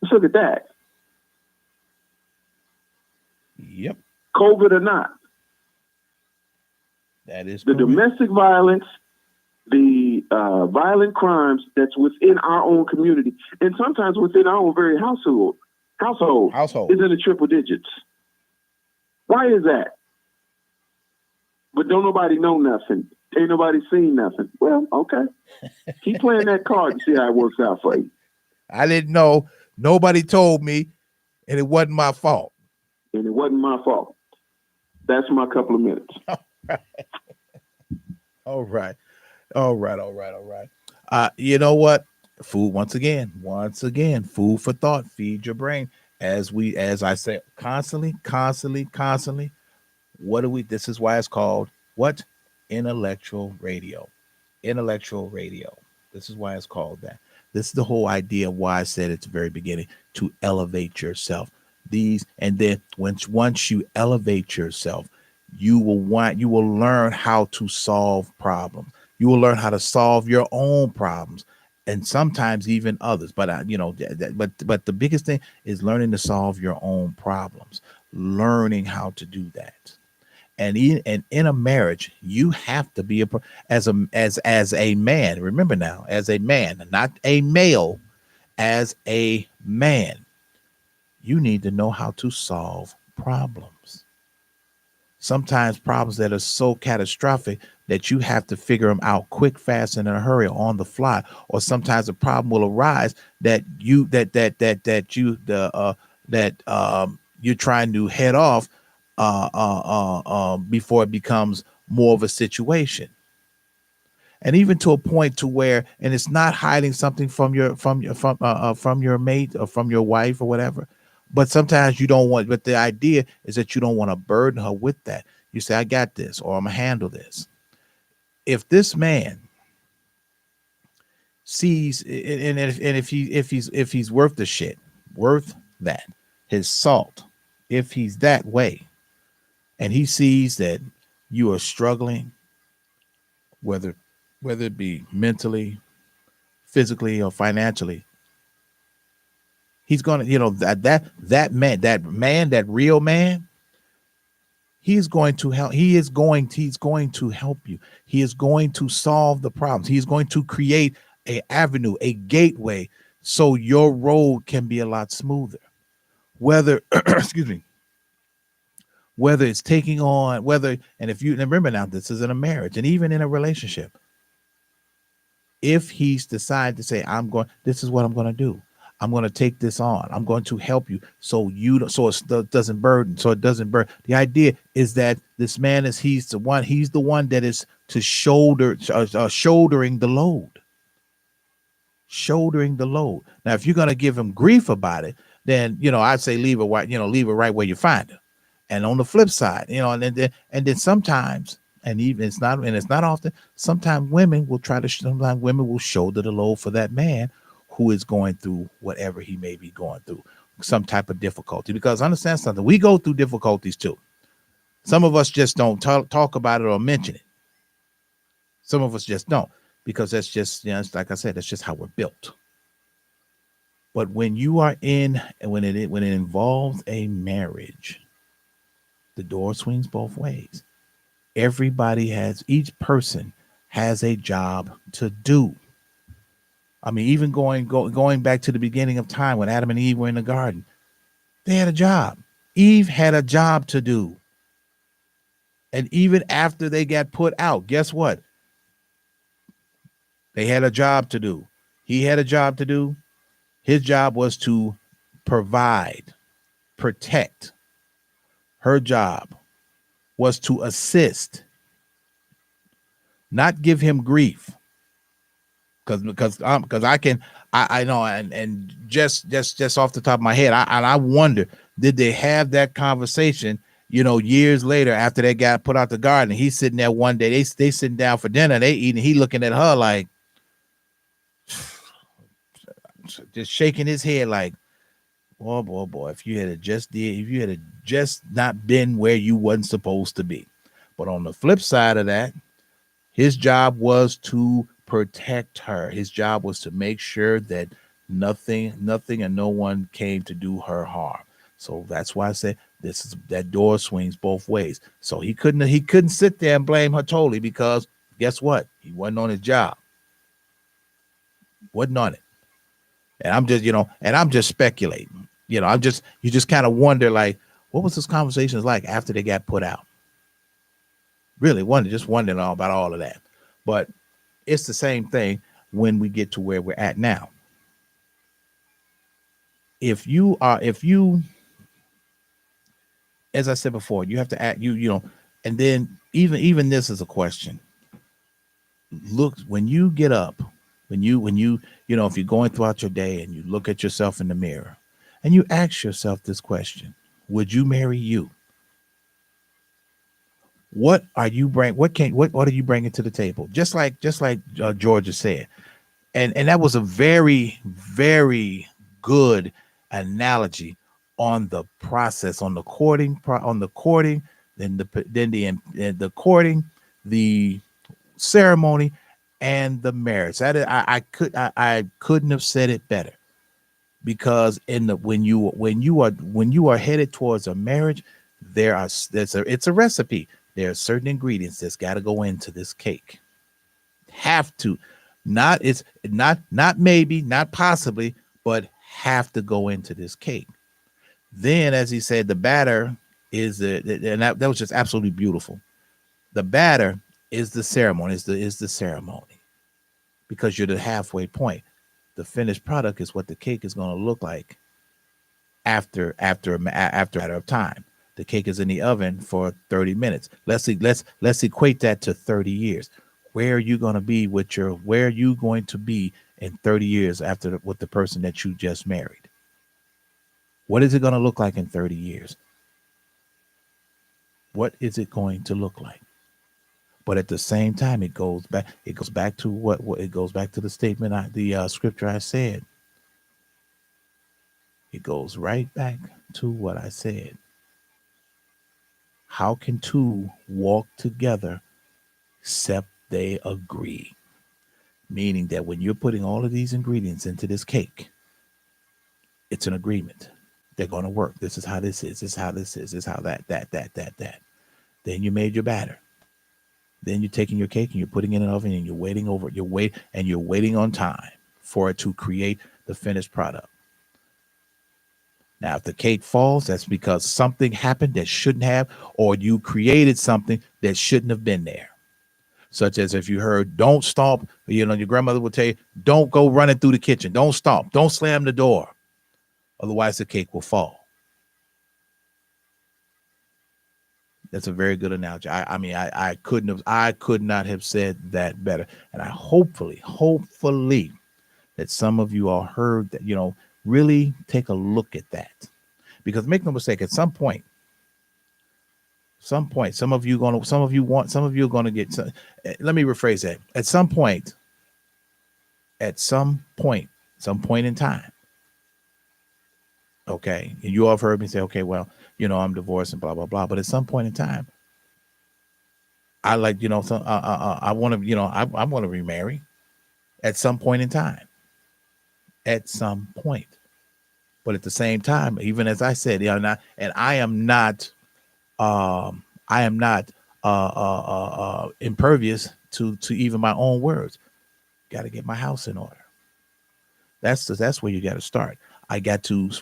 Let's look at that. Yep. COVID or not. That is the correct. Domestic violence, the violent crimes that's within our own community, and sometimes within our own very household is in the triple digits. Why is that? But don't nobody know nothing. Ain't nobody seen nothing. Well, okay. Keep playing that card and see how it works out for you. I didn't know. Nobody told me, and it wasn't my fault. And it wasn't my fault. That's my couple of minutes. All right. You know what? Food once again, food for thought. Feed your brain. As I say, constantly. What do we? This is why it's called what? Intellectual radio. Intellectual radio. This is why it's called that. This is the whole idea of why I said at the very beginning, to elevate yourself. And then once you elevate yourself, you will learn how to solve problems. You will learn how to solve your own problems, and sometimes even others. But but the biggest thing is learning to solve your own problems, learning how to do that. And in a marriage, you have to be as a man. Remember now, as a man, not a male, as a man, you need to know how to solve problems. Sometimes problems that are so catastrophic that you have to figure them out quick, fast, and in a hurry, on the fly. Or sometimes a problem will arise that you're trying to head off before it becomes more of a situation. And even to a point to where, and it's not hiding something from your mate or from your wife or whatever, but sometimes you don't want. But the idea is that you don't want to burden her with that. You say, "I got this," or "I'm gonna handle this." If this man sees, and if he's worth the shit, worth that, his salt, if he's that way, and he sees that you are struggling, whether it be mentally, physically, or financially, he's gonna, that man, that real man, he's going to help. He's going to help you. He is going to solve the problems. He's going to create an avenue, a gateway, so your road can be a lot smoother. Whether, excuse me, whether it's taking on, and if you remember now, this is in a marriage and even in a relationship. If he's decided to say, this is what I'm going to do. I'm going to take this on. I'm going to help you so it doesn't burden. The idea is that this man he's the one that is to shouldering the load. Shouldering the load. Now, if you're going to give him grief about it, then, I'd say leave it right where you find her. And on the flip side, and then sometimes, and even it's not often, sometimes women will shoulder the load for that man who is going through whatever he may be going through, some type of difficulty. Because understand something, we go through difficulties too. Some of us just don't talk about it or mention it. Some of us just don't, because that's just, it's like I said, that's just how we're built. But when you are when it involves a marriage, the door swings both ways. Each person has a job to do. I mean, even going back to the beginning of time when Adam and Eve were in the garden, they had a job. Eve had a job to do. And even after they got put out, guess what? They had a job to do. He had a job to do. His job was to provide, protect. Her job was to assist. not give him grief. Because I know, and just off the top of my head, I wonder, did they have that conversation, years later after they got put out the garden? He's sitting there one day, they sitting down for dinner, they eating, he looking at her like, just shaking his head like, boy, if you had just not been where you wasn't supposed to be. But on the flip side of that, his job was to protect her. His job was to make sure that nothing and no one came to do her harm. So that's why I said that door swings both ways. So he couldn't sit there and blame her totally, because guess what? He wasn't on his job. Wasn't on it. And I'm just speculating. You just kind of wonder, like, what was this conversations like after they got put out? Really wondering about all of that. But it's the same thing when we get to where we're at now. If you, as I said before, you have to act, and then even this is a question. Look, when you get up, when you, if you're going throughout your day and you look at yourself in the mirror and you ask yourself this question: would you marry you? What are you what are you bringing to the table? Just like Georgia said, and that was a very, very good analogy on the process, on the courting, then the courting, the ceremony, and the marriage. I couldn't have said it better, because when you are headed towards a marriage, it's a recipe. There are certain ingredients that's got to go into this cake. Have to, not maybe, not possibly, but have to go into this cake. Then, as he said, the batter is and that was just absolutely beautiful. The batter is the ceremony, is the ceremony, because you're the halfway point. The finished product is what the cake is going to look like after a matter of time. The cake is in the oven for 30 minutes. Let's equate that to 30 years. Where are you going to be where are you going to be in 30 years with the person that you just married? What is it going to look like in 30 years? What is it going to look like? But at the same time, it goes back to it goes back to the statement, the scripture I said. It goes right back to what I said. How can two walk together except they agree? Meaning that when you're putting all of these ingredients into this cake, it's an agreement. They're going to work. This is how this is. This is how this is. This is how that. Then you made your batter. Then you're taking your cake and you're putting it in an oven and you're waiting on time for it to create the finished product. Now, if the cake falls, that's because something happened that shouldn't have, or you created something that shouldn't have been there. Such as if you heard, don't stomp, your grandmother would tell you, don't go running through the kitchen. Don't stomp. Don't slam the door. Otherwise, the cake will fall. That's a very good analogy. I could not have said that better. And I hopefully that some of you all heard that, really take a look at that, because make no mistake, at some point, some of you are going to get, let me rephrase that. At some point in time. Okay. And you all have heard me say, okay, well, I'm divorced and blah, blah, blah. But at some point in time, I like, I want to, I want to remarry at some point in time. At some point. But at the same time, even as I said, I am not impervious to even my own words. Got to get my house in order. That's where you got to start. I got to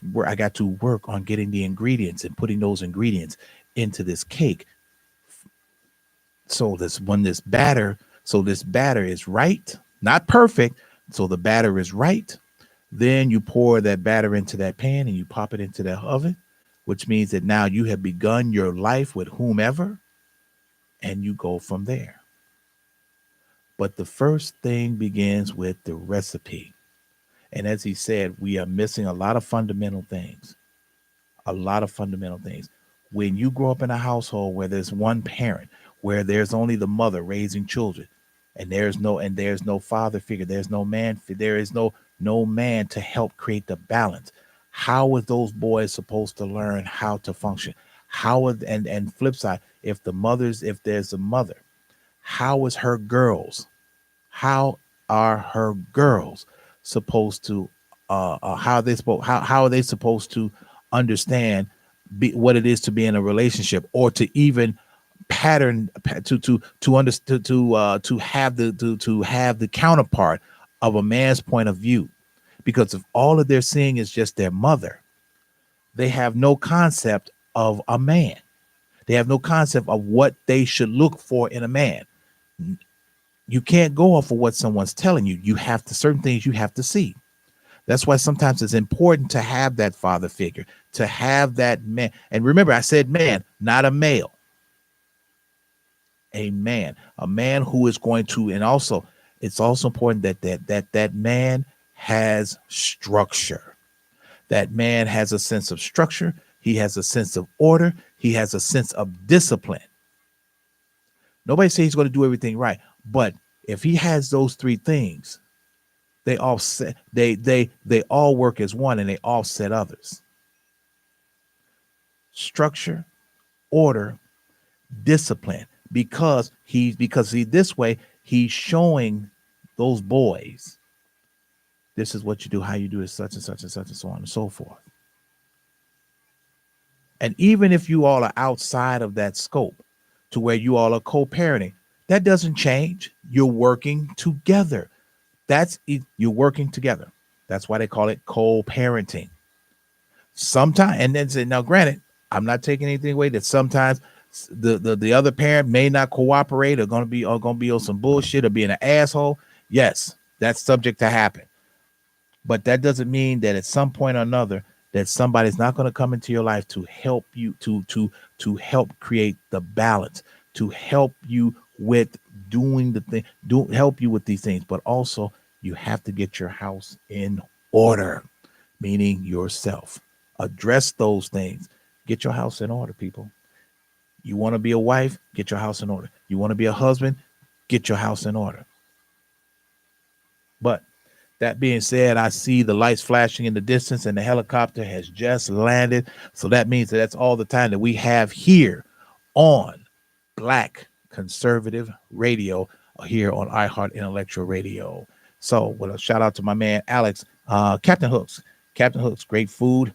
work on getting the ingredients and putting those ingredients into this cake. So this batter is right, not perfect. So the batter is right. Then you pour that batter into that pan and you pop it into that oven, which means that now you have begun your life with whomever, and you go from there. But the first thing begins with the recipe. And as he said, we are missing a lot of fundamental things. A lot of fundamental things. When you grow up in a household where there's one parent, where there's only the mother raising children, and there's no father figure, there's no man, there is no man to help create the balance. How are those boys supposed to learn how to function? And flip side, if there's a mother, how is her girls how are her girls supposed to how are they supposed to understand what it is to be in a relationship, or to even understand to have the counterpart of a man's point of view? Because if all of they're seeing is just their mother, they have no concept of a man. They have no concept of what they should look for in a man. You can't go off of what someone's telling you. You have to, certain things you have to see. That's why sometimes it's important to have that father figure, to have that man. And remember, I said man, not a male. A man who is going to, and also it's also important that man has structure. That man has a sense of structure. He has a sense of order. He has a sense of discipline. Nobody says he's going to do everything right, but if he has those three things, they offset. They all work as one, and they offset others. Structure, order, discipline. Because this way he's showing those boys, this is what you do, how you do it, such and such and such, and so on and so forth. And even if you all are outside of that scope, to where you all are co-parenting, that doesn't change. You're working together. You're working together. That's why they call it co-parenting. Sometimes, and then say, now granted, I'm not taking anything away, that sometimes the other parent may not cooperate, or gonna be on some bullshit, or being an asshole. Yes, that's subject to happen. But that doesn't mean that at some point or another that somebody's not going to come into your life to help you, to help create the balance, to help you with doing the thing, help you with these things. But also you have to get your house in order, meaning yourself. Address those things. Get your house in order, people. You want to be a wife? Get your house in order. You want to be a husband? Get your house in order. But that being said, I see the lights flashing in the distance, and the helicopter has just landed. So that means that's all the time that we have here on Black Conservative Radio, here on iHeart Intellectual Radio. So, well, a shout out to my man Alex, Captain Hooks. Captain Hooks, great food,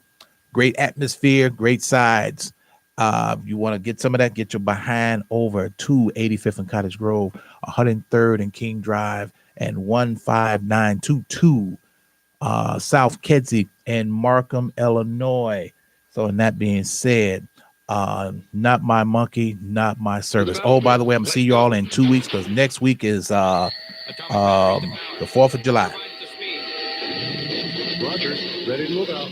great atmosphere, great sides. You want to get some of that, get your behind over to 85th and Cottage Grove, 103rd and King Drive, and 15922 South Kedzie in Markham, Illinois. So, and that being said, not my monkey, not my service. Oh, by the way, I'm gonna see you all in 2 weeks, because next week is the 4th of July. Roger, ready to move out.